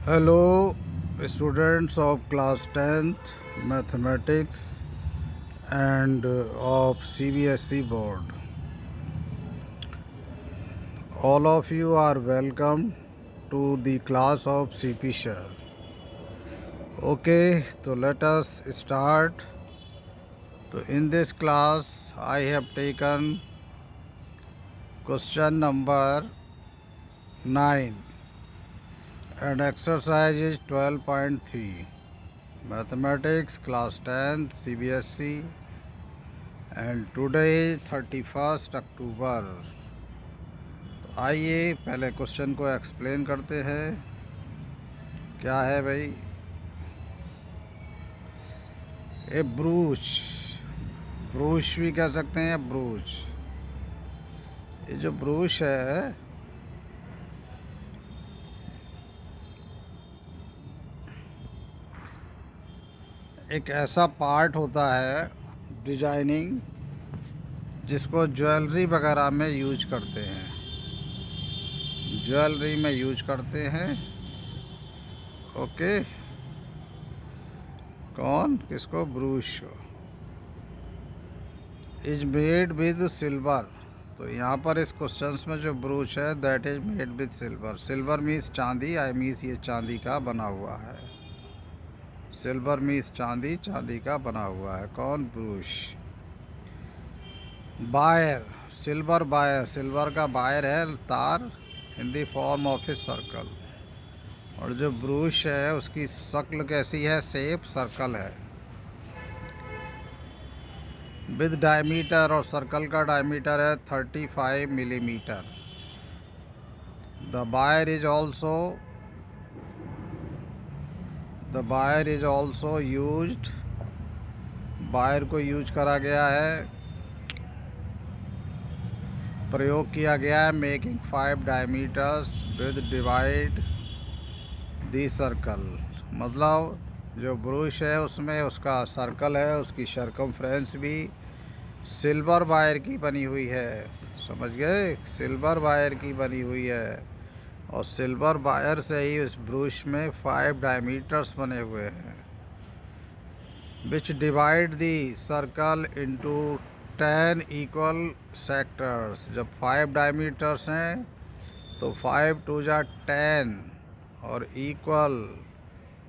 Hello, students of class 10th mathematics and of CBSE board. All of you are welcome to the class of CP Share. Okay, so let us start. So in this class, I have taken question number 9 and exercise is 12.3. Mathematics class 10th CBSE and today 31 अक्टूबर। तो आइए पहले question को explain करते हैं। क्या है भाई? ए ब्रूच, ब्रूच भी कह सकते हैं, ब्रूच। ये जो ब्रूच है एक ऐसा पार्ट होता है डिजाइनिंग जिसको ज्वेलरी वगैरह में यूज करते हैं, ज्वेलरी में यूज करते हैं। ओके, कौन किसको? ब्रूच इज मेड विद सिल्वर। तो यहाँ पर इस क्वेश्चंस में जो ब्रूच है that is made with silver. Silver means चांदी, आई मीन्स ये चांदी का बना हुआ है। सिल्वर मीन्स चांदी, चांदी का बना हुआ है। कौन? Brooch. Wire, silver wire, silver का बायर है तार, in the form of a circle. और जो ब्रूच है उसकी शक्ल कैसी है? शेप सर्कल है विद डायमीटर, और सर्कल का डायमीटर है 35 millimetre. The wire is also used, wire को यूज करा गया है, प्रयोग किया गया है। Making 5 diameters with divide the circle. मतलब जो ब्रूश है उसमें उसका सर्कल है, उसकी सरकमफ्रेंस भी सिल्वर वायर की बनी हुई है। समझ गए? सिल्वर वायर की बनी हुई है, और सिल्वर वायर से ही उस ब्रूश में 5 डायमीटर्स बने हुए हैं विच divide the circle into 10 equal sectors. जब 5 डायमीटर्स हैं तो 5 टू जा 10 और equal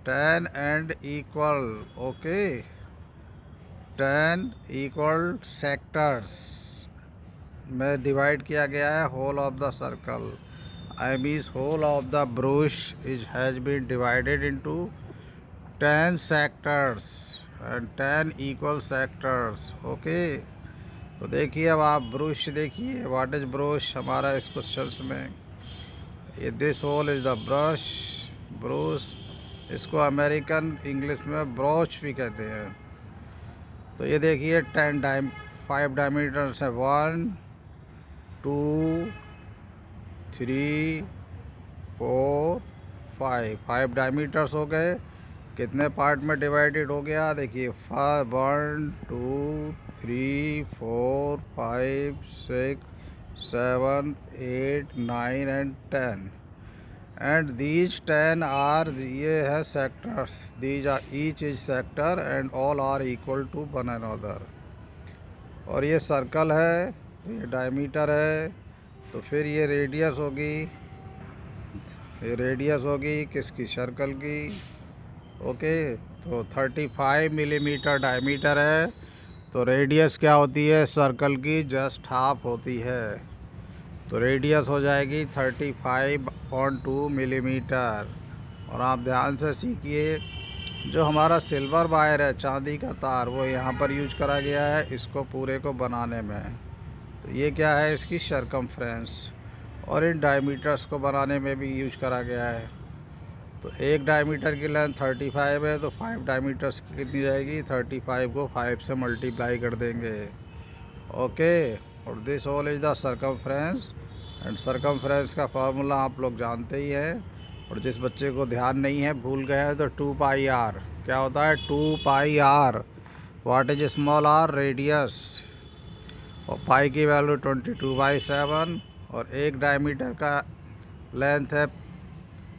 10 and equal, okay, 10 equal sectors में डिवाइड किया गया है whole of the circle. I means whole of the brooch is has been divided into 10 sectors and 10 equal sectors. Okay, तो देखिए अब आप ब्रूश देखिए, व्हाट इज ब्रूश हमारा इस क्वेश्चन में। ये this whole is the brush, brooch. इसको अमेरिकन इंग्लिश में ब्रोच भी कहते हैं। तो ये देखिए 5 डायमीटर्स है, 1 2 3 4 5 डायमीटर्स हो गए। कितने पार्ट में डिवाइडेड हो गया? देखिए 1 2 3 4 5 6 7 8 9 एंड 10 एंड दीज 10 आर, ये है sectors, these are each is sector and all are equal to one another. और ये सर्कल है, ये डायमीटर है, तो फिर ये रेडियस होगी, ये रेडियस होगी किसकी? सर्कल की। ओके, तो 35 मिलीमीटर डायमीटर है, तो रेडियस क्या होती है? सर्कल की जस्ट हाफ होती है, तो रेडियस हो जाएगी 35.2 मिलीमीटर। और आप ध्यान से सीखिए, जो हमारा सिल्वर वायर है, चांदी का तार, वो यहाँ पर यूज करा गया है इसको पूरे को बनाने में। तो ये क्या है? इसकी सरकमफ्रेंस। और इन डायमीटर्स को बनाने में भी यूज करा गया है। तो एक डायमीटर की लेंथ 35 है, तो 5 डायमीटर्स की कितनी जाएगी? 35 को 5 से मल्टीप्लाई कर देंगे। ओके, और this whole is the circumference, and circumference का फार्मूला आप लोग जानते ही हैं। और जिस बच्चे को ध्यान नहीं है, भूल गए हैं, तो 2 पाई आर क्या होता है? 2 pi r. What is small r? Radius. और पाई की वैल्यू 22/7, और एक डायमीटर का लेंथ है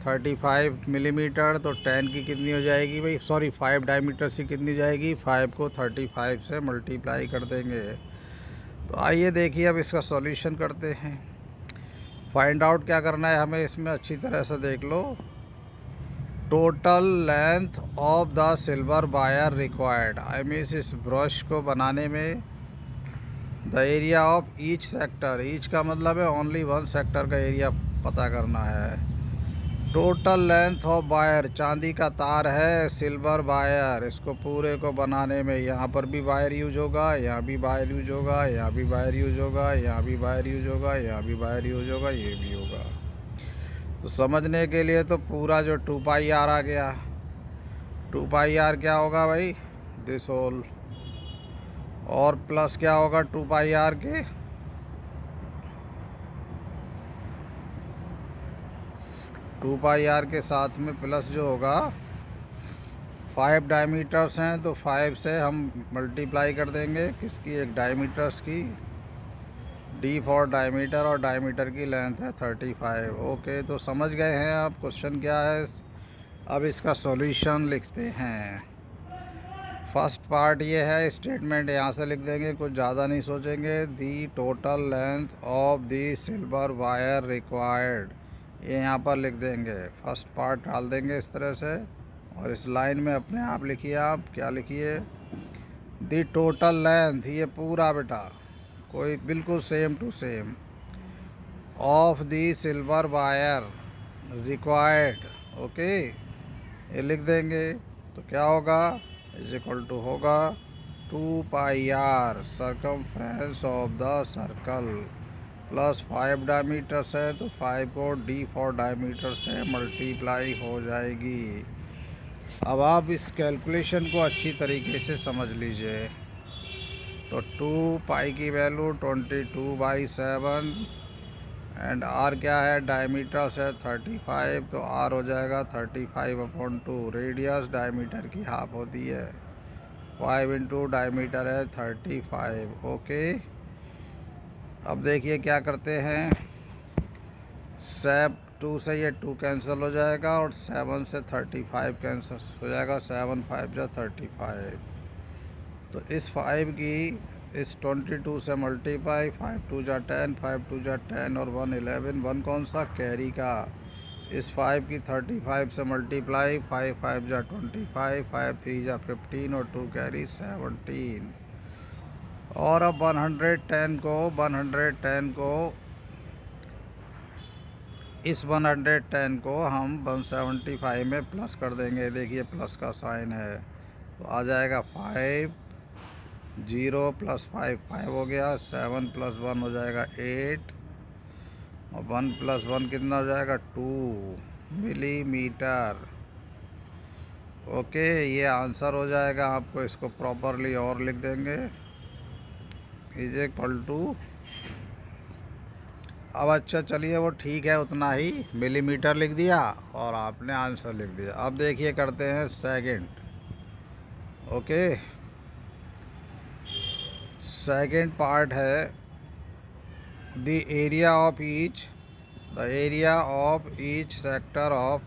35 मिलीमीटर, तो 10 की कितनी हो जाएगी भाई, सॉरी 5 डायमीटर की कितनी हो जाएगी, 5 को 35 से मल्टीप्लाई कर देंगे। तो आइए देखिए अब इसका सॉल्यूशन करते हैं। फाइंड आउट क्या करना है हमें, इसमें अच्छी तरह से देख लो। Total length of the silver wire required, I means इस ब्रश को बनाने में the area of each sector, each का मतलब है ओनली वन सेक्टर का एरिया पता करना है। टोटल लेंथ ऑफ वायर, चांदी का तार है सिल्वर वायर, इसको पूरे को बनाने में यहाँ पर भी वायर यूज होगा, यहाँ भी वायर यूज होगा, यहाँ भी वायर यूज होगा, यहाँ भी वायर यूज होगा, यहाँ भी वायर यूज होगा, ये भी होगा। तो समझने के लिए तो पूरा जो 2 पाई आर आ गया, 2 पाई आर क्या होगा भाई, दिस होल, और प्लस क्या होगा 2 पाई आर के, टू पाई आर के साथ में प्लस जो होगा 5 डायमीटर्स हैं तो 5 से हम मल्टीप्लाई कर देंगे किसकी, एक डायमीटर्स की, डी फॉर डायमीटर, और डायमीटर की लेंथ है 35। ओके, तो समझ गए हैं आप क्वेश्चन क्या है। अब इसका सॉल्यूशन लिखते हैं। फर्स्ट पार्ट ये है, स्टेटमेंट यहाँ से लिख देंगे, कुछ ज़्यादा नहीं सोचेंगे। दी total length of the silver wire required, ये यहाँ पर लिख देंगे। फर्स्ट पार्ट डाल देंगे इस तरह से, और इस लाइन में अपने आप लिखिए, आप क्या लिखिए, दी टोटल लेंथ, ये पूरा बेटा, कोई बिल्कुल same to same, of the silver wire required, okay, ये लिख देंगे। तो क्या होगा, इज इक्वल टू होगा 2 pi r circumference of the circle, plus 5 diameters है तो 5 को डी फॉर डायमीटर से मल्टीप्लाई हो जाएगी। अब आप इस कैलकुलेशन को अच्छी तरीके से समझ लीजिए। तो 2 पाई की वैल्यू 22/7, एंड आर क्या है, डायमीटर्स है 35, तो आर हो जाएगा 35/2। रेडियस डायमीटर की हाफ होती है, 5 इंटू डायमीटर है 35। ओके, अब देखिए क्या करते हैं, 2 से ये 2 कैंसिल हो जाएगा, और 7 से 35 कैंसिल हो जाएगा, 7 5 जा 35। तो इस 5 की इस 22 से मल्टीप्लाई, 5 2 जा 10, 5 2 जा 10, और 1 11, 1 कौन सा, कैरी का। इस 5 की 35 से मल्टीप्लाई, 5 5 जा 25, 5 3 जा 15, और 2 कैरी 17। और अब 110 को इस 110 को हम 175 में प्लस कर देंगे। देखिए प्लस का साइन है, तो आ जाएगा 5, 0 + 5 5 हो गया, 7 + 1 हो जाएगा 8, और 1 + 1 कितना हो जाएगा 2 मिलीमीटर। ओके, ये आंसर हो जाएगा। आपको इसको प्रॉपरली और लिख देंगे, इज इक्वल टू, अब अच्छा चलिए वो ठीक है, उतना ही मिलीमीटर लिख दिया और आपने आंसर लिख दिया। अब देखिए करते हैं सेकंड। ओके, सेकंड पार्ट है the area of each sector of,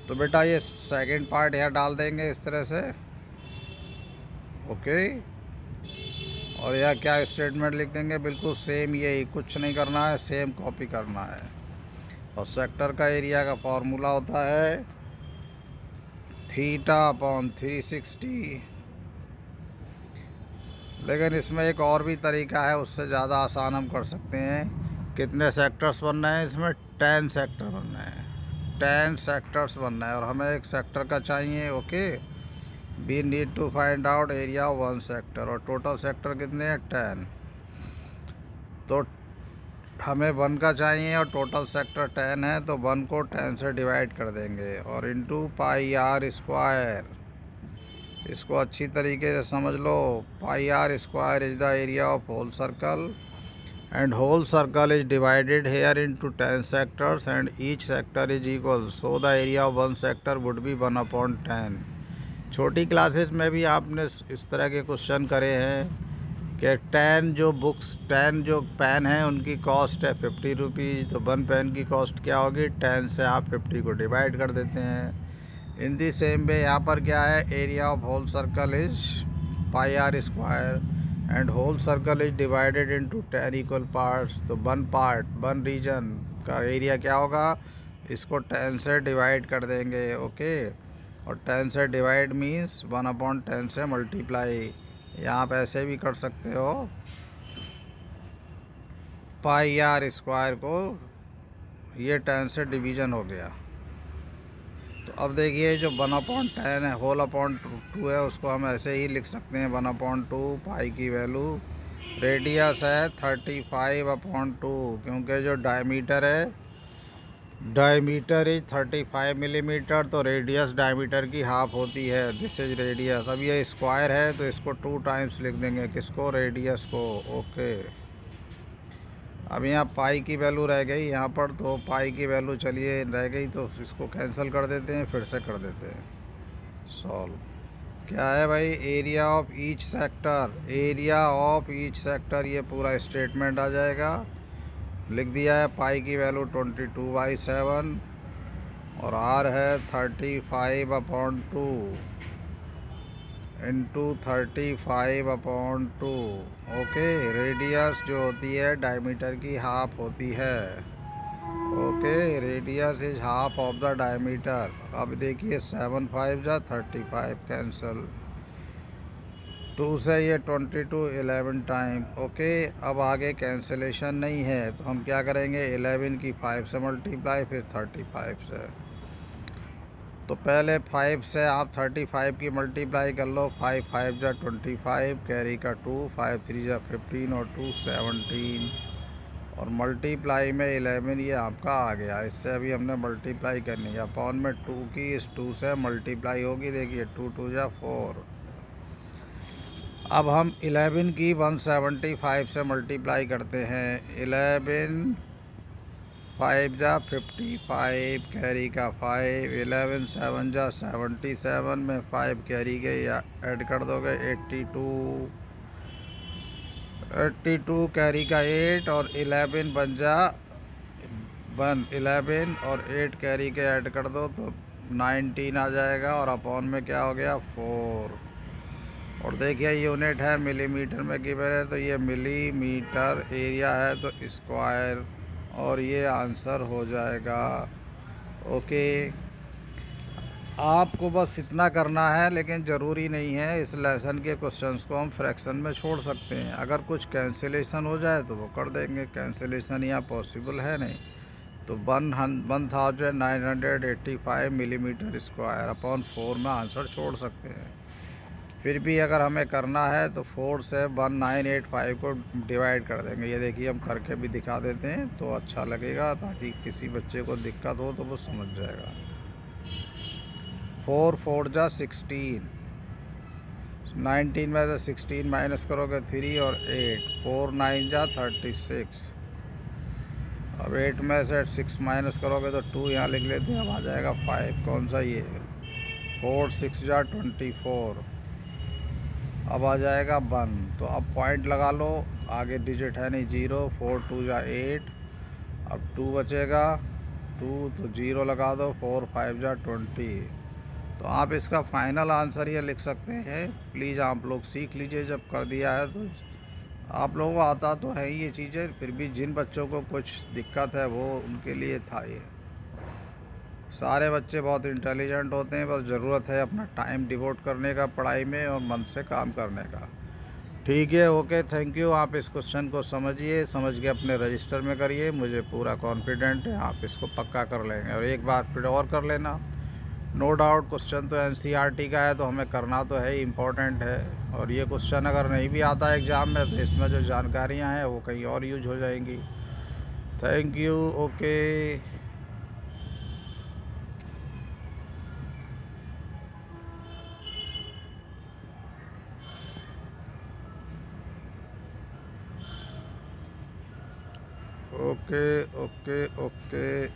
तो बेटा ये सेकंड पार्ट यहाँ डाल देंगे इस तरह से। ओके, और यह क्या स्टेटमेंट लिख देंगे, बिल्कुल सेम, यही, कुछ नहीं करना है, सेम कॉपी करना है। और सेक्टर का एरिया का फॉर्मूला होता है θ/360। लेकिन इसमें एक और भी तरीका है, उससे ज़्यादा आसान हम कर सकते हैं। कितने सेक्टर्स बनना है इसमें, 10 सेक्टर बनना है, 10 सेक्टर्स बनना है, और हमें एक सेक्टर का चाहिए। Okay, we need to find out area of 1 sector, और टोटल सेक्टर कितने हैं 10, तो हमें 1 का चाहिए और टोटल सेक्टर 10 है, तो 1 को 10 से डिवाइड कर देंगे, और इंटू पाई आर स्क्वायर। इसको अच्छी तरीके से समझ लो, pi r square is the area of whole circle, and whole circle is divided here into 10 sectors, and each sector is equal, so the area of 1 sector would be 1/10। छोटी classes में भी आपने इस तरह के क्वेश्चन करे हैं, कि 10 जो बुक्स 10 जो पेन है उनकी कॉस्ट है 50 रुपीज़, तो 1 पेन की कॉस्ट क्या होगी, 10 से आप 50 को डिवाइड कर देते हैं। इन दी सेम वे यहाँ पर क्या है, area of whole circle is pi r square and whole circle is divided into 10 equal parts. तो 1 पार्ट 1 रीजन का एरिया क्या होगा, इसको 10 से डिवाइड कर देंगे। ओके, और 10 से डिवाइड मीन्स 1/10 से मल्टीप्लाई। या आप ऐसे भी कर सकते हो, पाई आर स्क्वायर को ये 10 से डिवीज़न हो गया। तो अब देखिए जो 1/10 है, होल अपॉन 2 है, उसको हम ऐसे ही लिख सकते हैं 1/2। पाई की वैल्यू, रेडियस है 35/2, क्योंकि जो डायमीटर है, डायमीटर इज 35 मिलीमीटर, तो रेडियस डायमीटर की हाफ होती है। This is radius. अब ये स्क्वायर है तो इसको 2 टाइम्स लिख देंगे, किसको, रेडियस को। ओके, अब यहाँ पाई की वैल्यू रह गई यहाँ पर, तो पाई की वैल्यू चलिए रह गई, तो इसको कैंसिल कर देते हैं, फिर से कर देते हैं सॉल्व। क्या है भाई, area of each sector, area of each sector, ये पूरा स्टेटमेंट आ जाएगा। लिख दिया है, पाई की वैल्यू 22/7 और आर है 35/2 इंटू 35/2। ओके, रेडियस जो होती है डायमीटर की हाफ होती है। Okay, radius is half of the diameter. अब देखिए 7 5 जा 35, कैंसल। 2 से ये 22, 11 टाइम। ओके, अब आगे कैंसिलेशन नहीं है, तो हम क्या करेंगे, 11 की 5 से मल्टीप्लाई, फिर 35 से। तो पहले 5 से आप 35 की मल्टीप्लाई कर लो। 5 5 जा 25, कैरी का 2, 5 3 जा 15 और 2 17, और मल्टीप्लाई में 11 ये आपका आ गया। इससे अभी हमने मल्टीप्लाई करनी है, अपॉन में 2 की, इस 2 से मल्टीप्लाई होगी। देखिए 2 2 जा 4। अब हम 11 की 175 से मल्टीप्लाई करते हैं। 11 5 जा 55, कैरी का 5, 11 7 जा 77 में 5 कैरी के ऐड कर दोगे 82 कैरी का 8, और 11 बन जा 11 और 8 कैरी के ऐड कर दो तो 19 आ जाएगा, और अपॉन में क्या हो गया, 4। और देखिए यूनिट है मिलीमीटर में गिवन है, तो ये मिलीमीटर, एरिया है तो स्क्वायर, और ये आंसर हो जाएगा। ओके, आपको बस इतना करना है, लेकिन ज़रूरी नहीं है। इस लेसन के क्वेश्चंस को हम फ्रैक्शन में छोड़ सकते हैं। अगर कुछ कैंसिलेशन हो जाए तो वो कर देंगे, कैंसिलेशन यहाँ पॉसिबल है नहीं। तो 1985 मिलीमीटर स्क्वायर अपॉन 4 में आंसर छोड़ सकते हैं। फिर भी अगर हमें करना है तो 4 से 1985 को डिवाइड कर देंगे। ये देखिए हम करके भी दिखा देते हैं तो अच्छा लगेगा, ताकि किसी बच्चे को दिक्कत हो तो वो समझ जाएगा। 4 4 जा 16, 19 में से 16 माइनस करोगे 3 और 8, 4 9 जा 36। अब 8 में से 6 माइनस करोगे तो 2 यहाँ लिख लेते हैं, अब आ जाएगा 5। कौन सा ये, 4 6 जा 24, अब आ जाएगा 1। तो अब पॉइंट लगा लो, आगे डिजिट है नहीं, 0। 4 2 जा 8, अब 2 बचेगा, 2 तो 0 लगा दो, 4 5 जा 20। तो आप इसका फाइनल आंसर ये लिख सकते हैं। प्लीज़ आप लोग सीख लीजिए, जब कर दिया है तो आप लोगों को आता तो है ही ये चीज़ें, फिर भी जिन बच्चों को कुछ दिक्कत है वो उनके लिए था ये। सारे बच्चे बहुत इंटेलिजेंट होते हैं, बस ज़रूरत है अपना टाइम डिवोट करने का पढ़ाई में और मन से काम करने का। ठीक है, ओके, थैंक यू। आप इस क्वेश्चन को समझिए, समझ के अपने रजिस्टर में करिए। मुझे पूरा कॉन्फिडेंट है आप इसको पक्का कर लेंगे, और एक बार फिर और कर लेना। नो डाउट क्वेश्चन तो एनसीईआरटी का है, तो हमें करना तो है, इम्पोर्टेंट है। और ये क्वेश्चन अगर नहीं भी आता एग्ज़ाम में, तो इसमें जो जानकारियाँ हैं वो कहीं और यूज हो जाएंगी। Thank you, okay. Okay okay okay.